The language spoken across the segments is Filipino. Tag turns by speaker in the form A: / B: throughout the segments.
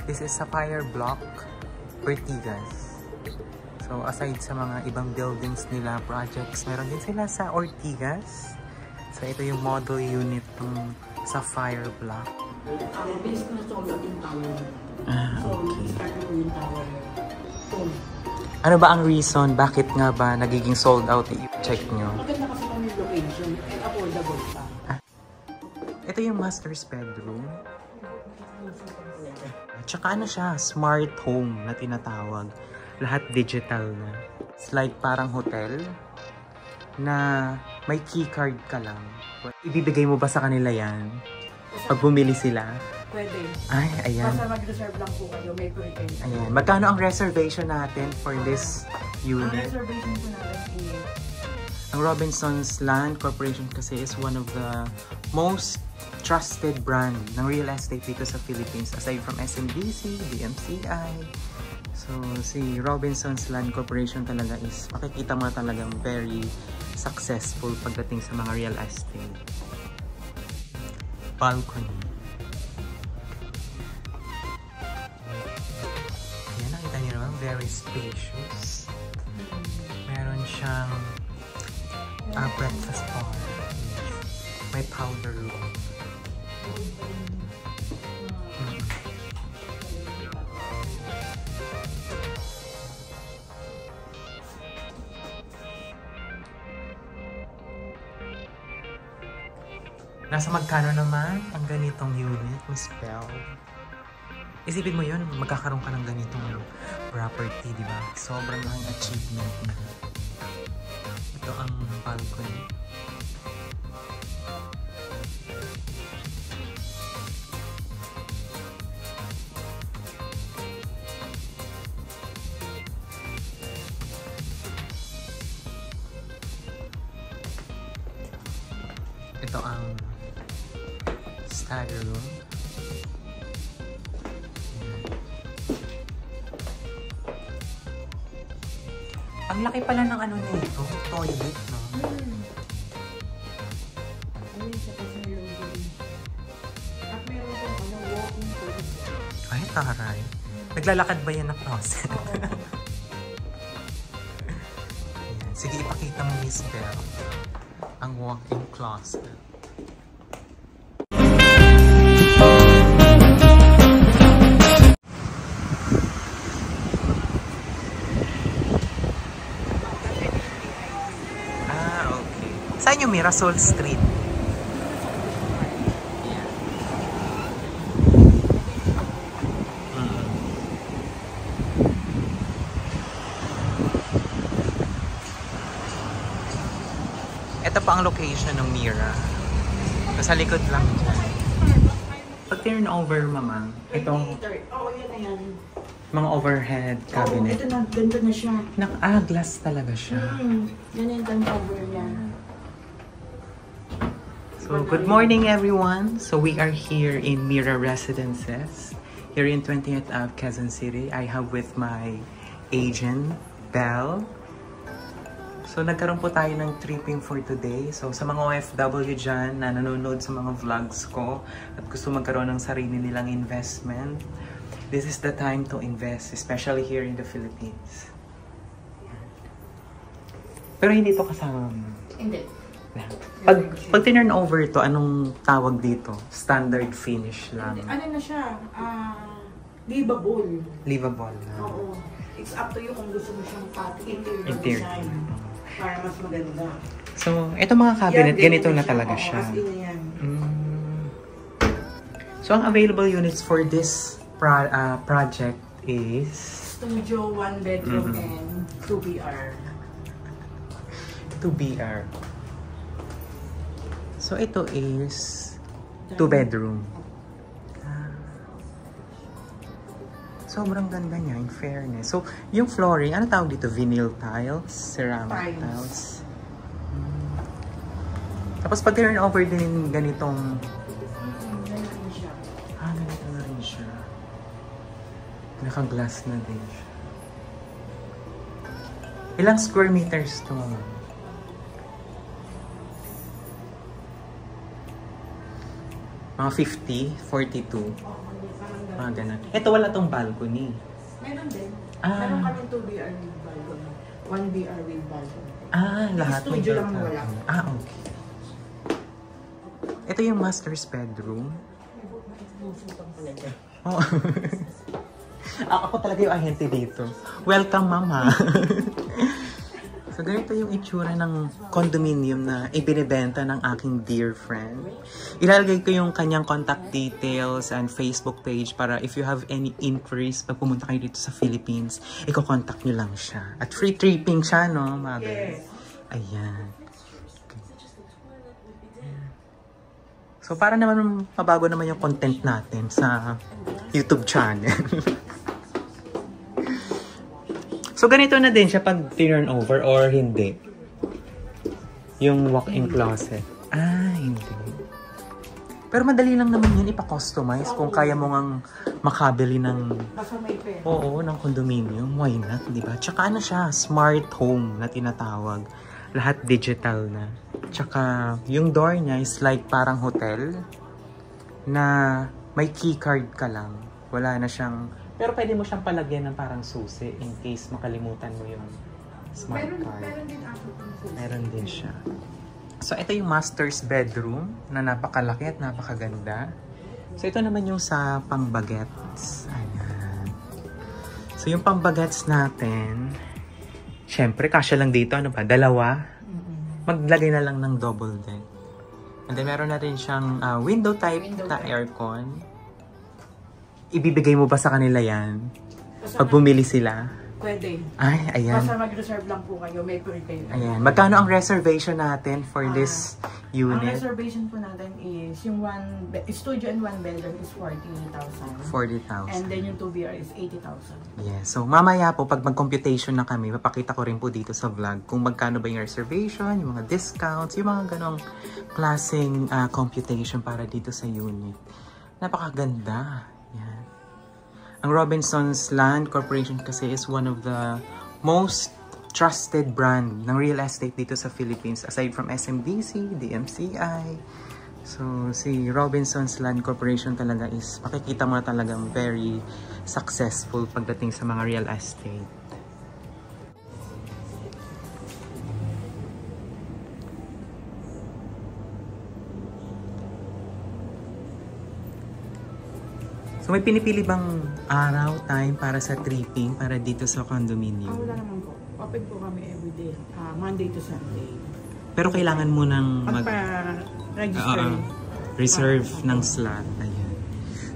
A: This is Sapphire Block, Ortigas. So, aside sa mga ibang buildings nila, projects, meron din sila sa Ortigas. So, ito yung model unit ng Sapphire Block.
B: Base ko na sold out yung tower.
A: Okay.
B: So, start ko yung tower.
A: Ano ba ang reason? Bakit nga ba nagiging sold out? I-check nyo.
B: Maganda kasi kami yung location and affordable pa.
A: Ito yung master's bedroom. At saka ano siya, smart home na tinatawag. Lahat digital na. It's like parang hotel na may keycard ka lang. Ibibigay mo ba sa kanila yan? Pag bumili sila?
B: Pwede.
A: Ay, ayan.
B: Basta mag-reserve lang po kayo, may curtain.
A: Ayan. Magkano ang reservation natin for this
B: Ang
A: unit?
B: reservation po natin is...
A: Ang Robinsons Land Corporation kasi is one of the most trusted brand ng real estate dito sa Philippines. Aside from SMBC, DMCI. So, si Robinsons Land Corporation talaga is, makikita mo talagang very successful pagdating sa mga real estate. Balcony. Yan, nakita niyo naman, very spacious. Meron siyang breakfast bar. May powder room. Nasa magkano naman ang ganitong unit, Miss Bell? Isipin mo yun, magkakaroon ka ng ganitong property, di ba? Sobrang laking achievement na. Ito ang balcony. Ito ang study room. Ang laki pala ng ano nito, toilet, no?
B: Ayun siya kasi yung at meron pong walking toilet.
A: Ay, taray. Naglalakad ba yan na closet? Ayan. Sige, ipakita mo, Miss Bell, ang walk-in closet. Saan yung Mirasol Street? Yeah. Ito pa ang location ng Mira. Sa likod lang dyan. Pag turn over, mamang, itong
B: yun na yan.
A: mga overhead cabinet.
B: Ito na, ganda na siya.
A: Glass talaga siya.
B: Ganyan ang cover niya.
A: So, good morning everyone. So, we are here in Mira Residences, here in 20th Ave, Quezon City. I have with my agent, Belle. So, nagkaroon po tayo ng tripping for today. So, sa mga OFW dyan na nanonood sa mga vlogs ko at gusto magkaroon ng sarili nilang investment, this is the time to invest, especially here in the Philippines. Pero hindi to kasama mo.
B: Hindi.
A: Pag tinurn over ito, anong tawag dito? Standard finish lang.
B: Ano na siya? Livable.
A: Livable na.
B: Oo. It's up to you kung gusto mo siyang pati
A: Interior.
B: design. Para mas maganda.
A: So, ito mga cabinet, ganito na talaga siya.
B: Yan.
A: So, ang available units for this project is...
B: Studio, 1 bedroom, and 2 BR.
A: 2 BR. So, ito is 2 bedroom. Sobrang ganda niya, in fairness. So, yung flooring, ano tawag dito? Vinyl tiles? Ceramic tiles? Tapos, pag turn over din ganitong... ganito na rin siya. Naka-glass na din siya. Ilang square meters to? Mga 50, 42. mga ganun. Ito, wala tong balcony.
B: Meron din.
A: Ah.
B: Meron kami 2 BR with balcony. 1 BR with balcony.
A: Lahat may
B: Studio lang
A: balcony.
B: wala.
A: Okay. Ito yung master's bedroom. Oh. Ako talaga yung ahente dito. Welcome, mama. So, ganito yung itsura ng condominium na ibinibenta ng aking dear friend. Ilalagay ko yung kanyang contact details and Facebook page para if you have any inquiries pag pumunta kayo dito sa Philippines, i-contact nyo lang siya. At free tripping siya, no, mother?
B: Yes.
A: Ayan. So, para naman mabago naman yung content natin sa YouTube channel. So, ganito na din siya pag turn over or hindi? Yung walk-in closet. Hindi. Pero madali lang naman yun ipa-customize kung kaya mo ngang makabili ng...
B: Basta may pera.
A: Oo, ng condominium. Why not, di ba? Tsaka ano siya, smart home na tinatawag. Lahat digital na. Tsaka yung door niya is like parang hotel na may keycard ka lang. Wala na siyang... Pero pwede mo siyang palagyan ng parang susi in case makalimutan mo yung smart card.
B: Meron din ako.
A: Meron din siya. So, ito yung master's bedroom na napakalaki at napakaganda. So, ito naman yung sa pang-bagets. Ayan. So, yung pang-bagets natin, syempre, kasya lang dito. Ano ba? Dalawa. Maglagay na lang ng double deck. And then, meron na rin siyang window type na aircon. Ibibigay mo ba sa kanila yan? Pag bumili sila?
B: Pwede.
A: Ay, ayan.
B: Basta mag-reserve lang po kayo. May pwede.
A: Ayan. Magkano ang reservation natin for this
B: Ang
A: unit?
B: reservation po natin is yung studio and 1 bedroom is 40,000.
A: 40,000.
B: And then yung 2 BR is 80,000.
A: Yes. So, mamaya po, pag mag-computation na kami, papakita ko rin po dito sa vlog kung magkano ba yung reservation, yung mga discounts, yung mga ganong klaseng computation para dito sa unit. Napakaganda. Yan. Ang Robinsons Land Corporation kasi is one of the most trusted brand ng real estate dito sa Philippines aside from SMBC, DMCI. So, si Robinsons Land Corporation talaga is makikita mo na talagang very successful pagdating sa mga real estate. So, may pinipili bang araw, time para sa tripping, para dito sa condominium?
B: Wala naman po. Open po kami everyday. Monday to Sunday.
A: Pero kailangan mo nang
B: Magpa-register.
A: Reserve ng slot. Ayan.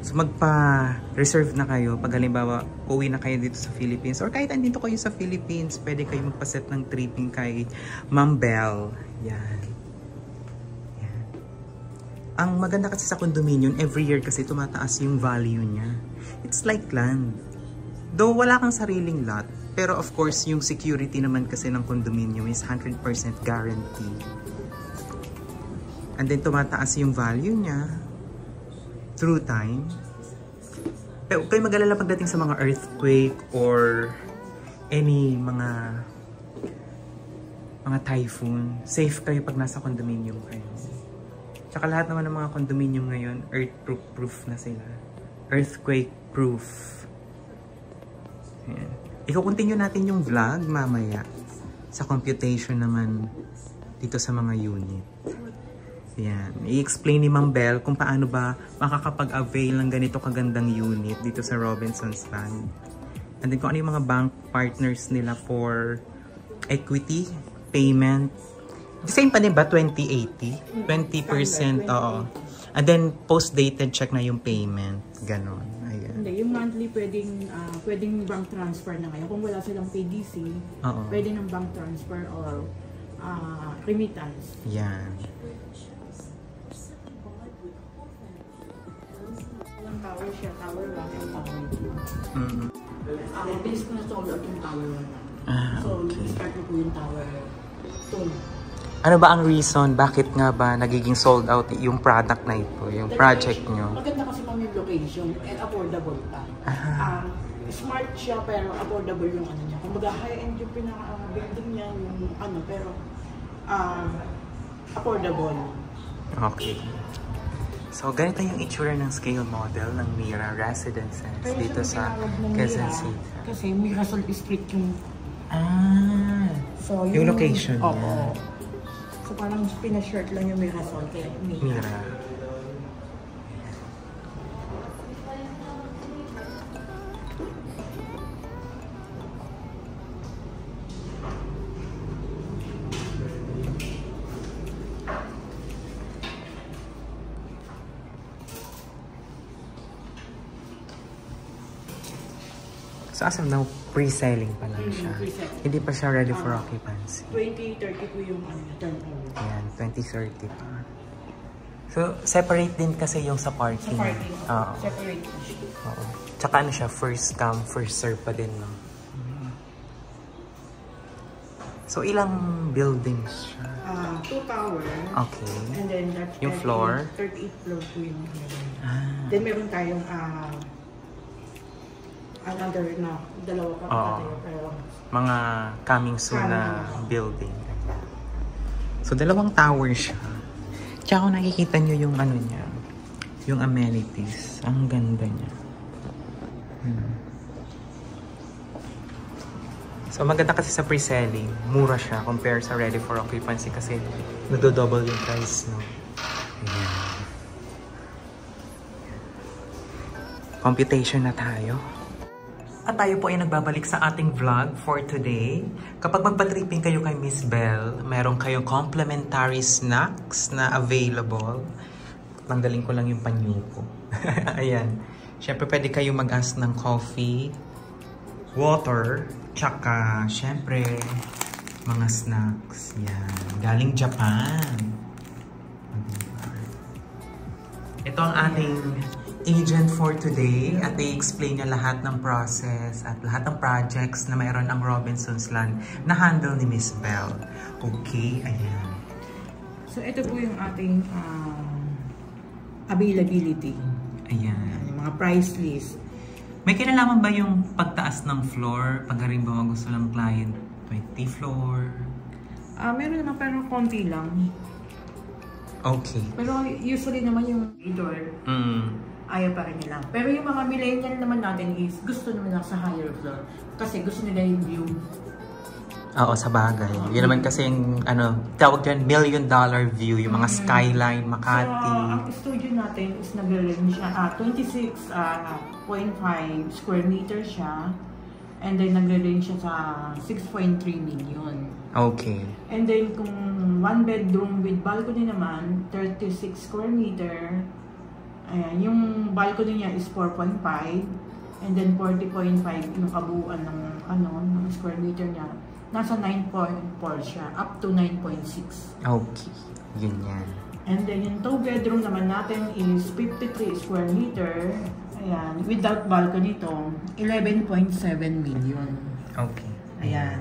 A: So, magpa-reserve na kayo. Pag halimbawa, uwi na kayo dito sa Philippines or kahit andito kayo sa Philippines, pwede kayo magpaset ng tripping kay Ma'am Belle. Yan. Ang maganda kasi sa condominium, every year kasi tumataas yung value niya. It's like land. Though wala kang sariling lot, pero of course, yung security naman kasi ng condominium is 100% guaranteed. And then tumataas yung value niya through time. Pero kayo mag-alala pagdating sa mga earthquake or any mga typhoon. Safe kayo pag nasa condominium kayo. Tsaka lahat naman ng mga condominium ngayon, earthquake-proof na sila. Earthquake-proof. Ayan. I-continue natin yung vlog mamaya sa computation naman dito sa mga unit. Ayan. I-explain ni Ma'am Belle kung paano ba makakapag-avail ng ganito kagandang unit dito sa Robinsons Land. And then kung ano yung mga bank partners nila for equity, payment. The same pa din ba? 2080? 20%, oo. And then, post-dated check na yung payment. Ganon. Ayan.
B: Hindi, yung monthly pwedeng bank transfer na ngayon. Kung wala silang PDC, pwede ng bank transfer or remittance.
A: Yan.
B: Yung tower siya, tower 1 and tower 2. Mabilis ko na sold out yung tower 1. So, start ko po yung tower 2.
A: Ano ba ang reason bakit nga ba nagiging sold out yung product na ito, yung project nyo?
B: Maganda kasi pang yung location and affordable pa. Smart siya pero affordable yung ano niya. Kumbaga high-end yung pinaka-building niya, yung ano, pero affordable.
A: Okay. So, ganito yung itsura ng scale model ng Mira Residences dito sa Quezon City.
B: Kasi Mirasol Street yung... So,
A: yung location niya.
B: Oo. So, parang pinashort lang yung Mirasol kaya Mira.
A: So, as of now, pre-selling pa lang siya. Hindi pa siya ready for occupancy.
B: 2030 po yung turnover.
A: Ayan, 2030 pa. So, separate din kasi yung sa parking.
B: Sa parking. Separate po siya.
A: Oo. Tsaka ano siya, first come, first serve pa din, no? So, ilang buildings siya?
B: 2 towers.
A: Okay.
B: And then, that's
A: yung floor?
B: 38 floor po yung Then, meron tayong another na dalawa pa tayo. Pero
A: mga coming soon na building. So, dalawang tower siya. Tsaka kung nakikita nyo yung ano niya, yung amenities. Ang ganda niya. So, maganda kasi sa pre-selling. Mura siya compare sa ready for occupancy kasi nagdo-double yung price, no? Ayan. Computation na tayo. At tayo po ay nagbabalik sa ating vlog for today. Kapag magpa-tripping kayo kay Miss Belle, meron kayong complimentary snacks na available. Tanggalin ko lang yung panyo ko. Ayan. Siyempre pwede kayo mag-ask ng coffee, water, tsaka siyempre mga snacks. Yan. Galing Japan. Ito ang ating agent for today at i-explain niya lahat ng process at lahat ng projects na mayroon ang Robinsons Land na handle ni Miss Belle. Okay, ayan.
B: So, ito po yung ating availability.
A: Ayan.
B: Yung mga price list.
A: May kinalaman ba yung pagtaas ng floor? Pag rin ba gusto ng client 20 floor?
B: Meron naman pero konti lang.
A: Okay.
B: Pero usually naman yung door, ayaw pa rin nila. Pero yung mga millennial naman natin is gusto naman lang sa higher floor. Kasi gusto nila yung view.
A: Oo, sa bagay. Yun naman kasi yung, ano, tawag dyan, $1 million view. Yung mga skyline, Makati.
B: So, ang studio natin is nag-range siya, 26.5 square meter siya. And then nag-range siya sa 6.3 million.
A: Okay.
B: And then kung one bedroom with balcony naman, 36 square meter. Ayan, yung balcony niya is 4.5 and then 40.5 yung kabuuan ng ng square meter niya. Nasa 9.4 siya, up to 9.6.
A: Okay, yun yan.
B: And then yung 2 bedroom naman natin is 53 square meter. Ayan, without balcony to, 11.7 million.
A: Okay.
B: Ayan.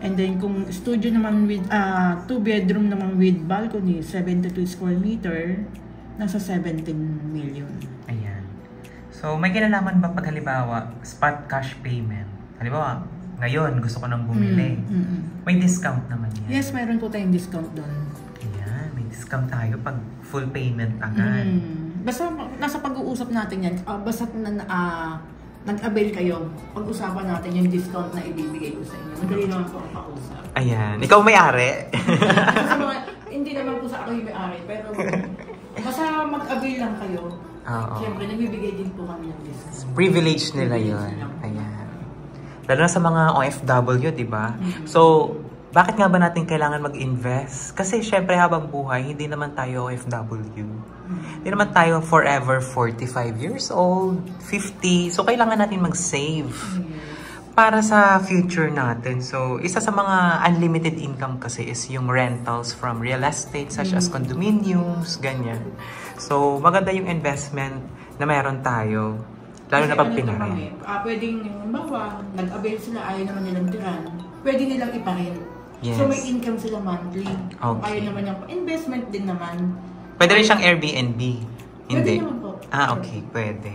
B: And then kung studio naman with 2 bedroom naman with balcony, 72 square meter, nasa 17 million.
A: Ayan. So, may kinalaman ba pag halimbawa, spot cash payment? Halimbawa, ngayon gusto ko nang bumili. May discount naman yan.
B: Yes, mayroon po tayong discount doon.
A: Ayan, may discount tayo pag full payment agad.
B: Basta nasa pag-uusap natin yan, basta nag-avail kayo, pag-usapan natin yung discount na ibibigay ko sa inyo. Madali naman po ang pausap.
A: Ayan, ikaw may-ari.
B: Hindi naman po sa ako yung may-ari, pero basta mag-avail lang kayo. Siyempre, nagbibigay din po kami ng discount.
A: Privilege nila yun. Ayan. Lalo na sa mga OFW, di ba? So, bakit nga ba natin kailangan mag-invest? Kasi syempre habang buhay, hindi naman tayo OFW. Hindi naman tayo forever 45 years old, 50. So, kailangan natin mag-save para sa future natin. So, isa sa mga unlimited income kasi is yung rentals from real estate such as condominiums, ganyan. So, maganda yung investment na meron tayo. Lalo na pag pinarent.
B: Pwedeng, halimbawa, nag-avail sila, ayaw naman nilang tiran. Pwede nilang iparent.
A: Yes.
B: So, may income sila monthly.
A: Okay.
B: Ayaw naman yung investment din naman.
A: Pwede rin siyang Airbnb. Hindi.
B: Pwede naman po.
A: Okay. Pwede.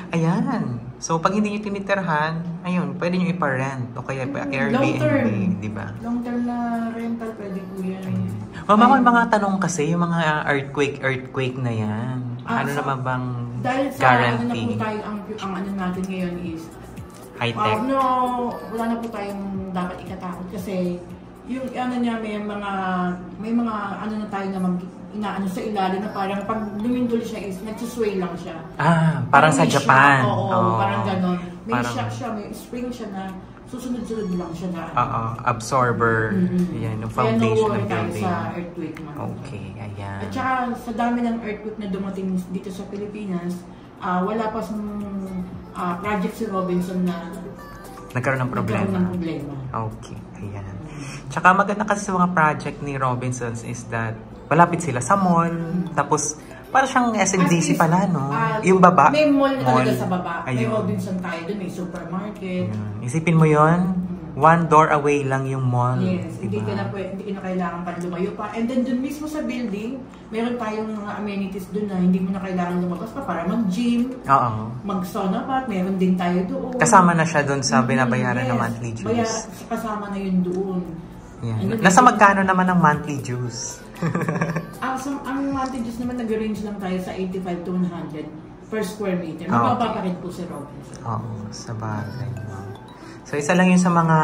A: Ayan. So, pag hindi nyo tinitirhan, ayun, pwede nyo iparent. O kaya Airbnb, di ba?
B: Long-term na rental, pwede po yan.
A: Mama, may mga tanong kasi, yung mga earthquake na yan. Ano naman bang
B: dahil sa
A: guarantee?
B: ano na po tayo, ang ano natin ngayon is
A: high-tech?
B: No, wala na po tayong dapat ikatakot kasi yung ano niya may mga ano na tayo na inaano sa ilalim na parang pag lumindol siya is nagsusway lang siya.
A: Parang sa Japan.
B: Oo, parang gano'n. May
A: parang,
B: shock siya, may spring siya na susunod-sunod lang siya na.
A: Absorber. Yan, yung foundation ng building.
B: Kaya sa earthquake man.
A: Okay, ayan.
B: At saka sa dami ng earthquake na dumating dito sa Pilipinas, wala pa sa project si Robinson na
A: nagkaroon ng problema. Okay, ayan. Tsaka maganda kasi sa mga project ni Robinsons is that malapit sila sa mall, tapos para siyang SNDC pala, no? Yung baba.
B: May mall na talaga sa baba. Ayun. May Robinson tayo doon, may supermarket.
A: Ayun. Isipin mo yon, one door away lang yung mall.
B: Yes,
A: diba?
B: hindi ka na kailangan pa lumayo pa. And then doon mismo sa building, meron tayong mga amenities doon na hindi mo na kailangan lumabas pa para mag-gym, mag-sauna pa, meron din tayo doon.
A: Kasama na siya doon sa binabayaran ng monthly dues.
B: Kasama na yun doon.
A: Yeah. Nasa magkano naman ang monthly dues?
B: Ang monthly dues naman nag-range lang tayo sa 85 to 100 per square meter. Mababa pa rin po si Robinson.
A: Oo, sa bagay. So isa lang yun sa mga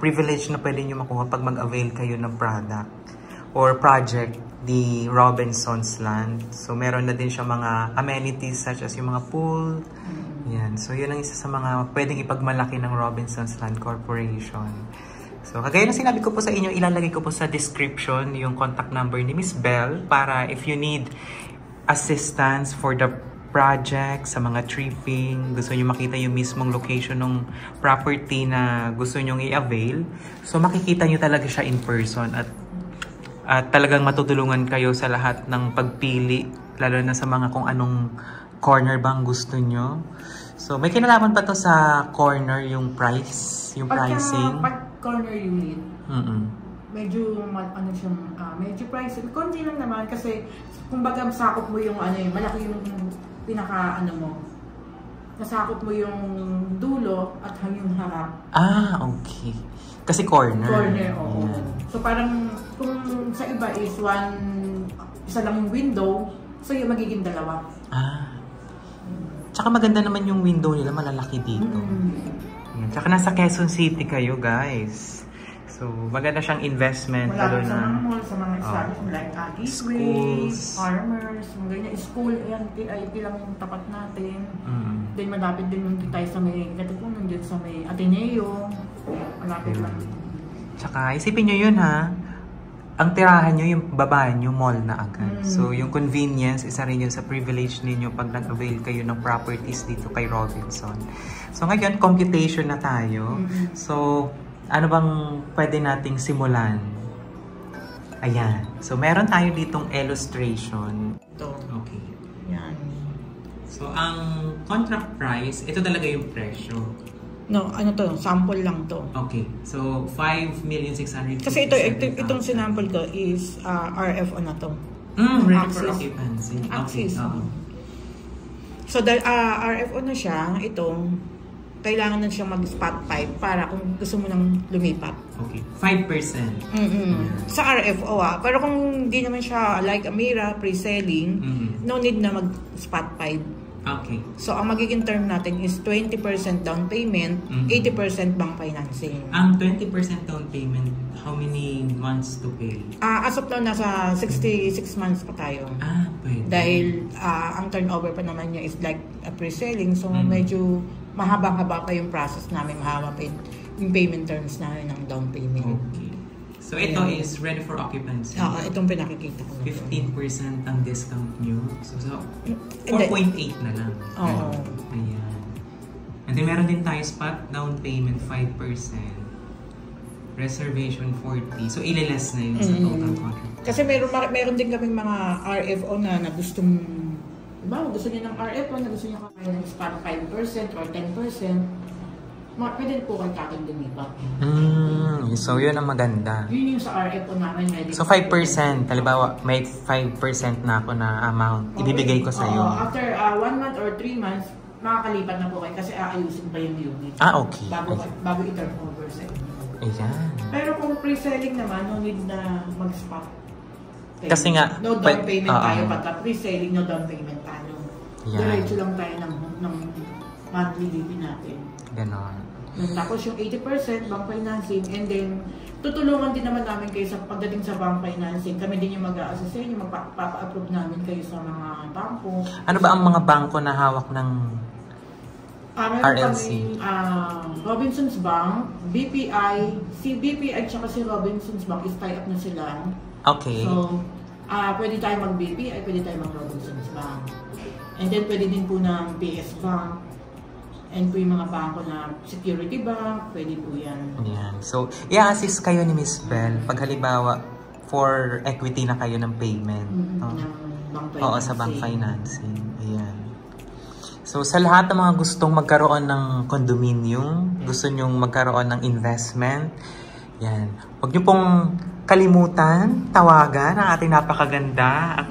A: privilege na pwede nyo makuha pag mag-avail kayo ng product or project di Robinsons Land. So meron na din siya mga amenities such as yung mga pool. Yan. So yun ang isa sa mga pwedeng ipagmalaki ng Robinsons Land Corporation. So, kagaya na sinabi ko po sa inyo, ilalagay ko po sa description yung contact number ni Miss Belle para if you need assistance for the project, sa mga tripping, gusto nyo makita yung mismong location ng property na gusto nyo i-avail. So, makikita nyo talaga siya in person at talagang matutulungan kayo sa lahat ng pagpili, lalo na sa mga kung anong corner bang gusto nyo. So, may kinalaman pa to sa corner yung price, yung pricing.
B: Corner unit. Medyo medyo pricey. Konti lang naman kasi kumbaga sakop mo yung malaki yung nasakop mo yung dulo at yung harap.
A: Okay. Kasi corner.
B: Corner, oo. So parang kung sa iba is isa lang yung window, so yung magiging dalawa.
A: Tsaka maganda naman yung window nila, malalaki dito. Tsaka nasa Quezon City kayo, guys. So, maganda siyang investment.
B: Malapit sa mga mall, sa mga establishment like schools, farmers, mga ganyan. School, yan, lang yung tapat natin. Then malapit din yung tayo sa may Katipunan, dyan sa may Ateneo. Malapit lang.
A: Tsaka, isipin nyo yun, ha? Ang tirahan nyo, yung baba nyo, mall na agad. So, yung convenience, isa rin yun sa privilege ninyo pag nag-avail kayo ng properties dito kay Robinson. So, ngayon, computation na tayo. So, ano bang pwede nating simulan? Ayan. So, meron tayo ditong illustration.
B: Ito.
A: Okay.
B: Yan.
A: So, ang contract price, ito talaga yung presyo.
B: No, sample lang to.
A: Okay. So, 5,657,000.
B: Kasi itong sinample ko is RFO na to.
A: Ready for occupancy.
B: Axis. Okay. So, RFO na siya, kailangan na siyang mag-spot 5 para kung gusto mo nang lumipat.
A: Okay. 5%.
B: Sa RFO pero kung hindi naman siya like Amira, pre-selling, no need na mag-spot 5.
A: Okay.
B: So, ang magiging term natin is 20% down payment, 80% bank financing.
A: Ang 20% down payment, how many months to pay?
B: As of now, nasa 66 months pa tayo.
A: Pwede.
B: Dahil ang turnover pa naman niya is like a pre-selling. So, medyo mahaba-haba pa yung process namin. Mahaba pa yung payment terms namin ng down payment.
A: Okay. So, ito is ready for occupancy.
B: Itong pinakikita ko.
A: 15% ang discount nyo. So 4.8 na lang.
B: Oo.
A: Ayan. And then, meron din tayo spot down payment 5%. Reservation 40. So, ililess na yun sa total contract.
B: Kasi meron din kaming mga RFO na gustong, gusto niya ng RFO na gusto niya kaya ng spot 5% or 10%. Pwede po kayo takin lumipat.
A: So, yun ang maganda.
B: Yun yung sa RFO namin.
A: So, 5%. Halimbawa, may 5% na ako na amount. Ibibigay ko sa'yo.
B: After 1 month or 3 months, makakalipat na po kayo kasi aayusin pa yung unit.
A: Okay.
B: Bago i-turn over sa inyo.
A: Ayan.
B: Pero kung pre-selling naman, no need na mag-spot.
A: Kasi nga,
B: no down payment tayo. Pagka pre-selling, no down payment tayo. Diretso lang tayo ng monthly BP natin.
A: Ganon.
B: Tapos yung 80% bank financing, and then tutulungan din naman namin kayo sa pagdating sa bank financing. Kami din yung mag-a-assist sa inyo, magpapa-approve namin kayo sa mga bangko.
A: Ano ba ang mga bangko na hawak ng RLC?
B: Robinsons Bank, BPI, si BPI at saka si Robinsons Bank is tie up na sila.
A: Okay.
B: So, pwede tayo mag-BPI, pwede tayo mag-Robinsons Bank. And then pwede din po ng PS Bank. And po yung mga bangko na Security Bank, pwede po yan.
A: Ayan. So, i-assist kayo ni Miss Bell pag halimbawa for equity na kayo ng payment. Oo, sa bank financing. Ayan. So, sa lahat ng mga gustong magkaroon ng condominium, gusto nyong magkaroon ng investment, yan. Huwag nyo pong kalimutan, tawagan ang ating napakaganda at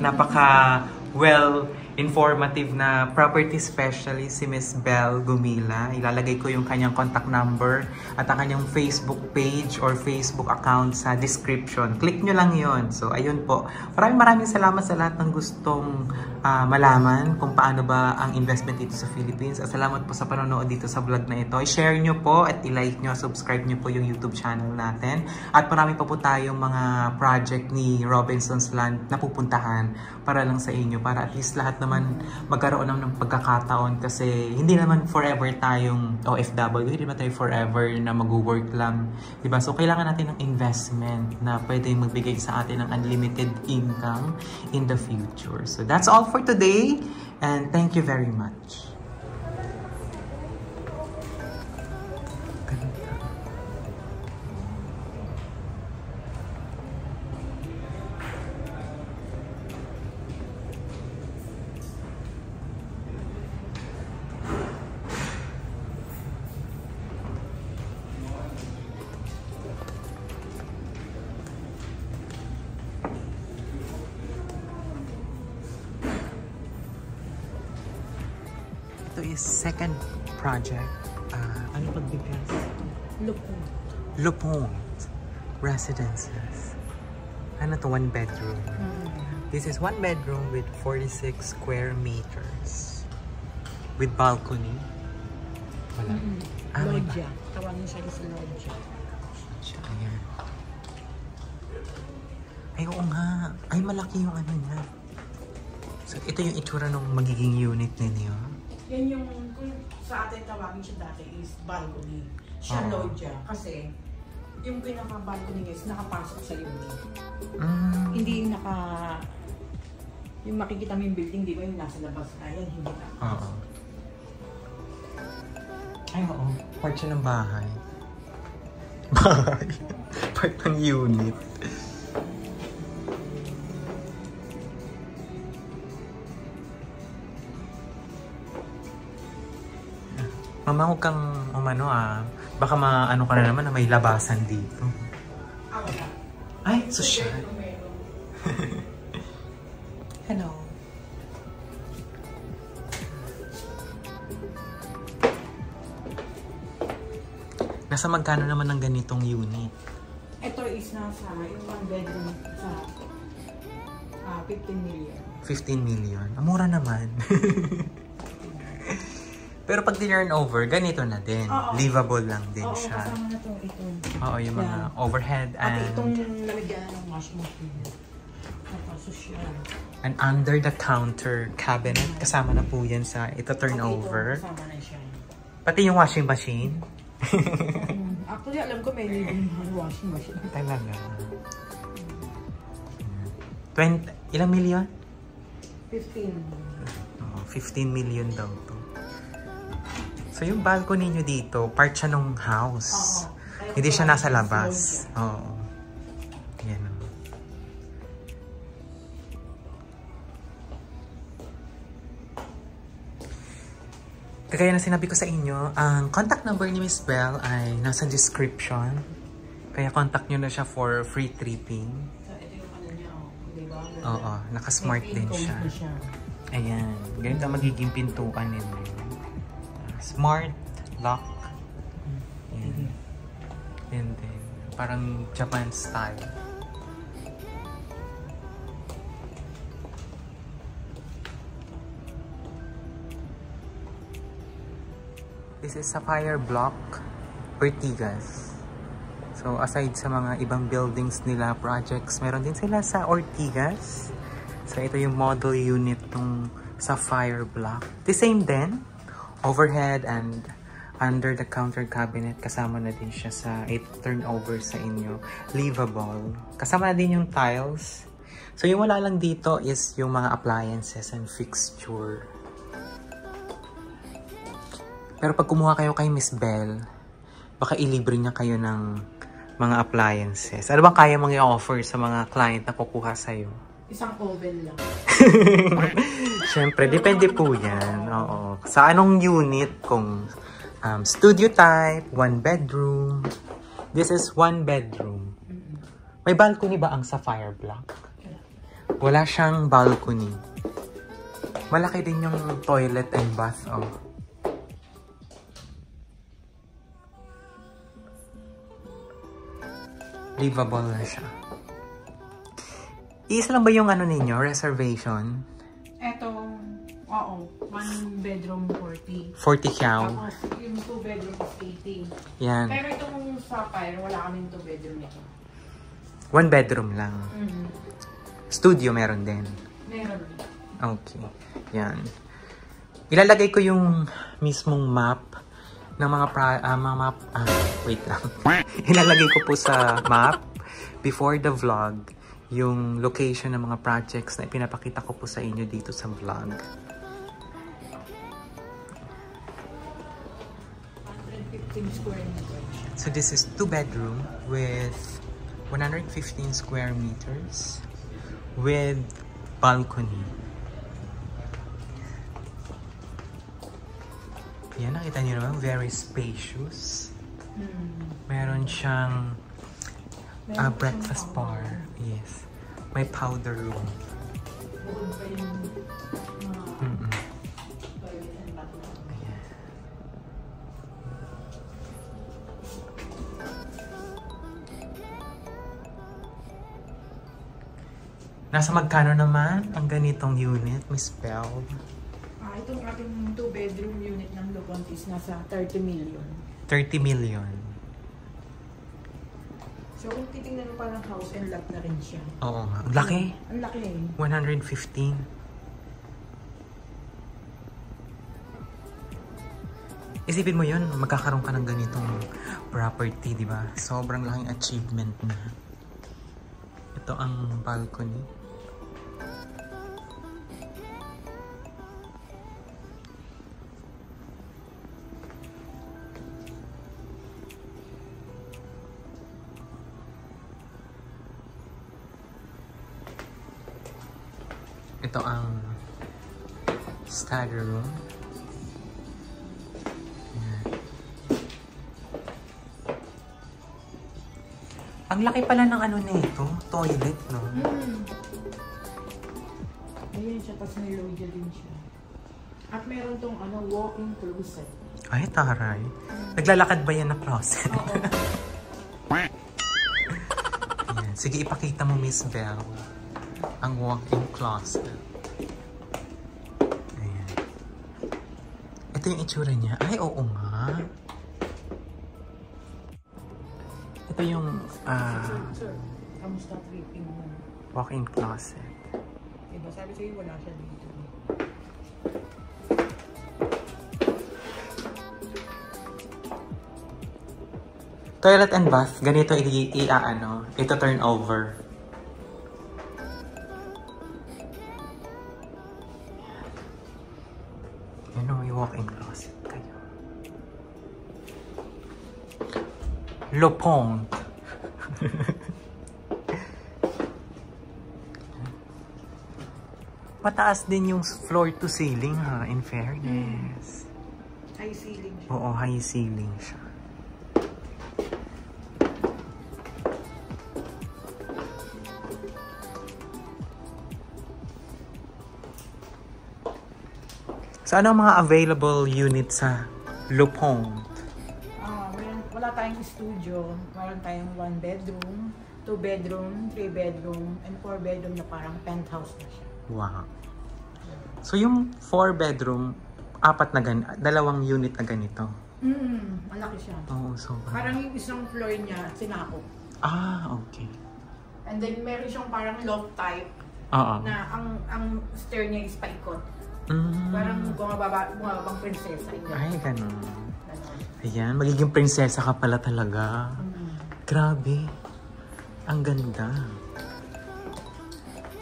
A: informative na property specialist si Miss Bell Gumila. Ilalagay ko yung kanyang contact number at ang kanyang Facebook page or Facebook account sa description. Click nyo lang yon. So, ayun po. Maraming salamat sa lahat ng gustong malaman kung paano ba ang investment dito sa Philippines. At salamat po sa panonood dito sa vlog na ito. I-share nyo po at i-like nyo, subscribe nyo po yung YouTube channel natin. At marami pa po tayong mga project ni Robinsons Land na pupuntahan para lang sa inyo. Para at least lahat naman magkaroon ng pagkakataon kasi hindi naman forever tayong OFW, hindi naman tayo forever na mag-work lang, diba? So kailangan natin ng investment na pwede magbigay sa atin ng unlimited income in the future. So that's all for today and thank you very much. Ito is second project. Ano pagbigkas? Lupon Residences. Ano to? 1 bedroom. This is 1 bedroom with 46 square meters. With balcony. Wala.
B: Lodgia. Tawagin siya sa lodgia.
A: Ayan. Ay, oo nga. Ay, malaki yung ano niya. So, ito yung itsura ng magiging unit ninyo.
B: Yan yung, kung sa atin tawagin siya dati is balcony. Siya lodgia. Kasi, yung pinaka-balcony is nakapasok sa unit. Hindi yung makikita mo yung building, di ba yung nasa labas na yan, hindi na.
A: Oo. Ay, oo. Part siya ng bahay. Bahay. Part ng unit. Mama, huwag kang umano baka maano ka na naman na may labasan dito.
B: Wala.
A: Ay, sosyal. Hello. Nasa magkano naman ng ganitong unit?
B: Ito is nasa yung 1 bedroom sa 15 million.
A: 15 million? Mura naman. Pero pag dinurn over, ganito na din. Livable lang din siya.
B: Oo, kasama na ito.
A: Oo, yung mga overhead and...
B: At itong lalagyan ng washing machine. Napasosyan.
A: And under the counter cabinet, kasama na po yan sa ito turnover.
B: Kasama na siya.
A: Pati yung washing machine.
B: Actually, alam ko may living washing machine.
A: Talaga. 20, ilang million?
B: 15.
A: Oh, 15 million daw to. So yung balcony nyo dito, part siya ng house. Hindi siya nasa labas. Oo. Yan. Kaya na sinabi ko sa inyo, ang contact number ni Miss Bell ay nasa description. Kaya contact nyo na siya for free tripping.
B: So ito yung ano niya, diba?
A: Oo, naka-smart din siya. Ayan, ganito magiging pintuan nito. Smart lock. Ayan. And then, parang Japan style. This is Sapphire Block, Ortigas. So, aside sa mga ibang buildings nila, projects, meron din sila sa Ortigas. So, ito yung model unit ng Sapphire Block. The same din, overhead and under the counter cabinet. Kasama na din siya sa 8 turnover sa inyo. Livable. Kasama na din yung tiles. So, yung wala lang dito is yung mga appliances and fixture. Pero pag kumuha kayo kay Miss Belle, baka ilibre niya kayo ng mga appliances. Ano bang kaya mong i-offer sa mga client na kukuha sa'yo?
B: Isang oven lang.
A: Siyempre, depende po yan. Oo. Sa anong unit, kung studio type, 1 bedroom. This is 1 bedroom. May balcony ba ang Sapphire Block? Wala siyang balcony. Malaki din yung toilet and bath. Oh. Livable na siya. Isa lang ba yung ano ninyo, reservation?
B: Eto, oo, 1 bedroom 40.
A: 40 kyaw.
B: Tapos yung 2 bedroom is 80.
A: Yan.
B: Pero itong Sapphire, wala kaming 2 bedroom nito.
A: 1 bedroom lang. Studio meron din.
B: Meron.
A: Okay. Yan. Ilalagay ko yung mismong map ng mga map. Wait lang. Ilalagay ko po sa map before the vlog yung location ng mga projects na ipinapakita ko po sa inyo dito sa vlog.
B: 115 square meters.
A: So this is 2 bedroom with 115 square meters with balcony. Yan, nakita niyo naman, very spacious. Meron siyang breakfast bar. Yes. May powder room.
B: Bukod pa yung toilet and bathroom.
A: Ayan. Nasa magkano naman ang ganitong unit, Miss Belle?
B: Itong ating 2 bedroom unit ng Lupon is nasa 30 million.
A: 30 million.
B: So kung titingnan mo parang house and lot na rin siya.
A: Oo nga. Ang laki.
B: Ang laki eh.
A: 115. Isipin mo yun, magkakaroon ka ng ganitong property, di ba? Sobrang laking achievement na. Ito ang balcony. Ito ang study room. Ayan. Ang laki pala ng ano nito, toilet, no?
B: Ayan siya, tapos may loggia din siya. At meron tong walk-in closet.
A: Ay, taray. Naglalakad ba yan na closet?
B: Oo.
A: Ayan. Sige, ipakita mo, Miss Belle, ang walk-in closet. Ayan. Ito yung itsura niya. Ay, oo nga. Ito yung
B: Sir, kamusta tripping mo?
A: walk-in closet.
B: Diba sabi sa'yo wala siya dito.
A: Toilet and bath, ganito ito turn over. May walk-in closet kayo. Lopong. Mataas din yung floor to ceiling, ha, in fairness.
B: High ceiling siya.
A: Oo, high ceiling siya. So, ano ang mga available units sa Lupong?
B: Wala tayong studio. Meron tayong 1 bedroom, 2 bedroom, 3 bedroom, and 4 bedroom na parang penthouse na siya.
A: Wow. So, yung 4 bedroom, 2 unit na ganito.
B: Malaki siya.
A: Oo, sobrang.
B: Parang yung isang floor niya, sinako.
A: Ah, okay.
B: And then meron siyang parang loft type
A: Oo.
B: na ang stair niya is paikot.
A: Mm.
B: Parang bumabang prinsesa.
A: Ay, ganun. Ayan, magiging prinsesa ka pala talaga. Grabe. Ang ganda.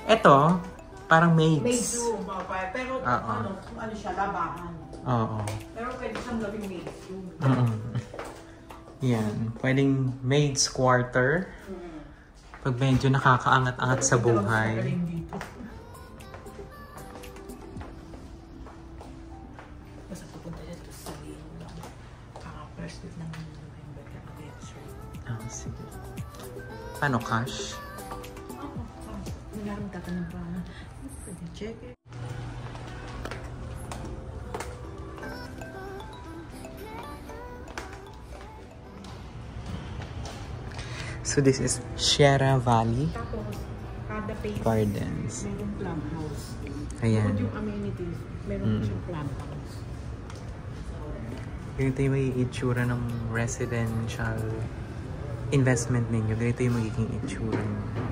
A: Ito, parang maids.
B: Maids room, pero ano siya, labahan.
A: Oo.
B: Pero pwede siyang gawing maids room.
A: Yan, pwedeng maid's quarter. Pag medyo nakakaangat-angat sa buhay.
B: Basta pupunta dito sa Lino lang. First week ng November ka mag-register.
A: Ah, sige. Paano, cash?
B: Oo, nilaramta ka ng pa. Pwede check it.
A: So this is Sierra Valley
B: Tapos, kada phase,
A: Gardens.
B: merong clubhouse.
A: Ayan.
B: Bukod yung amenities, meron siyang clubhouse.
A: Ganito yung may itsura ng residential investment ninyo. Ganito yung magiging itsura ninyo.